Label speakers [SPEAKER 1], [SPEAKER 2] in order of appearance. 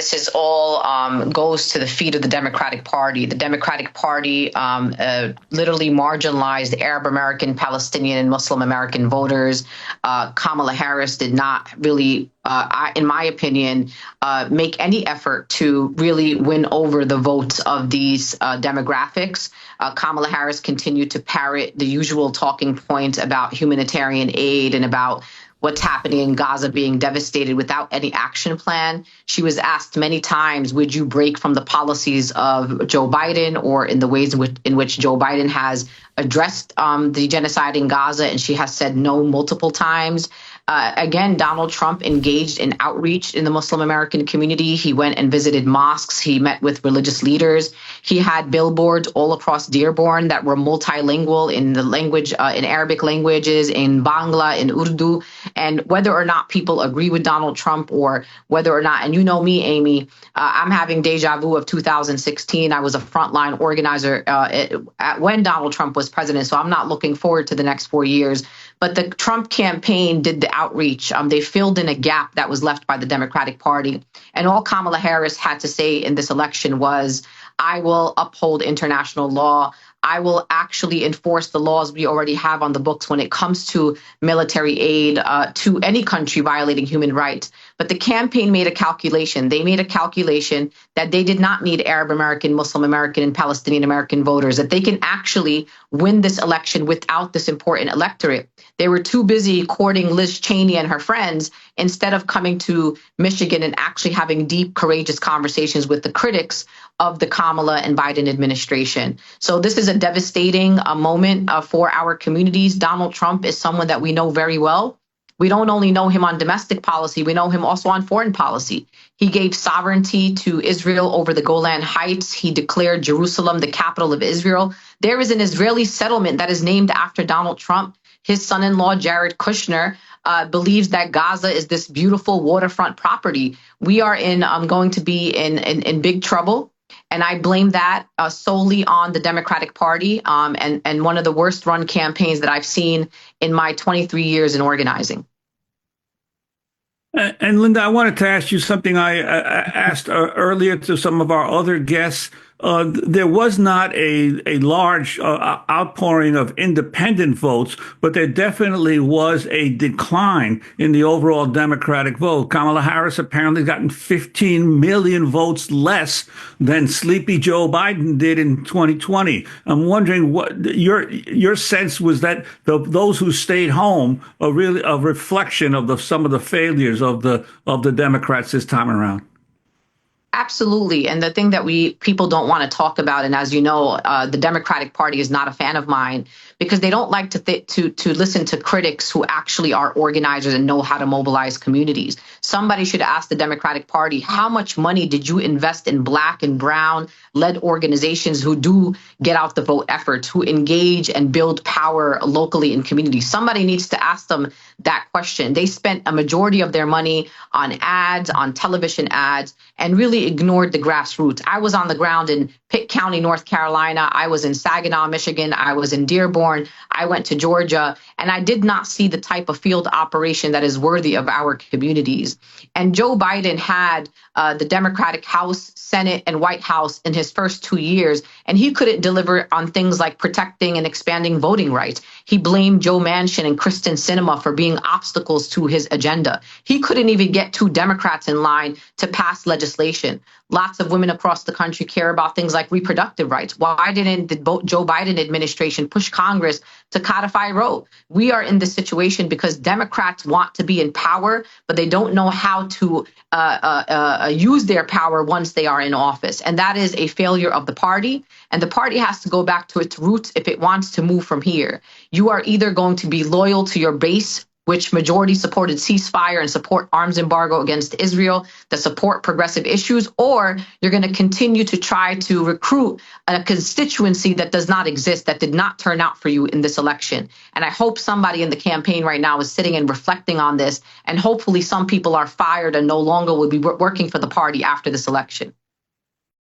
[SPEAKER 1] this is all goes to the feet of the Democratic Party. The Democratic Party literally marginalized Arab American, Palestinian, and Muslim American voters. Kamala Harris did not really, in my opinion, make any effort to really win over the votes of these demographics. Kamala Harris continued to parrot the usual talking points about humanitarian aid and about what's happening in Gaza being devastated without any action plan. She was asked many times, would you break from the policies of Joe Biden or in the ways in which Joe Biden has addressed the genocide in Gaza? And she has said no multiple times. Again, Donald Trump engaged in outreach in the Muslim American community. He went and visited mosques. He met with religious leaders. He had billboards all across Dearborn that were multilingual in the language, in Arabic languages, in Bangla, in Urdu. And whether or not people agree with Donald Trump or whether or not, and you know me, Amy, I'm having deja vu of 2016. I was a frontline organizer when Donald Trump was president. So I'm not looking forward to the next 4 years. But the Trump campaign did the outreach. They filled in a gap that was left by the Democratic Party. And all Kamala Harris had to say in this election was, I will uphold international law. I will actually enforce the laws we already have on the books when it comes to military aid to any country violating human rights. But the campaign made a calculation. They made a calculation that they did not need Arab American, Muslim American, and Palestinian American voters, that they can actually win this election without this important electorate. They were too busy courting Liz Cheney and her friends instead of coming to Michigan and actually having deep, courageous conversations with the critics of the Kamala and Biden administration. So this is a devastating moment for our communities. Donald Trump is someone that we know very well. We don't only know him on domestic policy, we know him also on foreign policy. He gave sovereignty to Israel over the Golan Heights. He declared Jerusalem the capital of Israel. There is an Israeli settlement that is named after Donald Trump. His son-in-law, Jared Kushner, believes that Gaza is this beautiful waterfront property. We are going to be in big trouble. And I blame that solely on the Democratic Party and one of the worst run campaigns that I've seen in my 23 years in organizing.
[SPEAKER 2] And Linda, I wanted to ask you something I asked earlier to some of our other guests. There was not a large outpouring of independent votes, but there definitely was a decline in the overall Democratic vote. Kamala Harris apparently gotten 15 million votes less than sleepy Joe Biden did in 2020. I'm wondering what your sense was, that those who stayed home are really a reflection of some of the failures of the Democrats this time around.
[SPEAKER 1] Absolutely. And the thing that people don't want to talk about, and as you know, the Democratic Party is not a fan of mine because they don't like to listen to critics who actually are organizers and know how to mobilize communities. Somebody should ask the Democratic Party, how much money did you invest in Black and Brown led organizations who do get out the vote efforts, who engage and build power locally in communities? Somebody needs to ask them that question. They spent a majority of their money on ads, on television ads, and really ignored the grassroots. I was on the ground in Pitt County, North Carolina. I was in Saginaw, Michigan. I was in Dearborn. I went to Georgia, and I did not see the type of field operation that is worthy of our communities. And Joe Biden had the Democratic House, Senate, and White House in his first 2 years, and he couldn't deliver on things like protecting and expanding voting rights. He blamed Joe Manchin and Kristen Sinema for being obstacles to his agenda. He couldn't even get 2 Democrats in line to pass legislation. Lots of women across the country care about things like reproductive rights. Why didn't the Joe Biden administration push Congress to codify Roe? We are in this situation because Democrats want to be in power, but they don't know how to use their power once they are in office. And that is a failure of the party. And the party has to go back to its roots if it wants to move from here. You are either going to be loyal to your base, which majority supported ceasefire and support arms embargo against Israel, that support progressive issues, or you're going to continue to try to recruit a constituency that does not exist, that did not turn out for you in this election. And I hope somebody in the campaign right now is sitting and reflecting on this, and hopefully some people are fired and no longer will be working for the party after this election.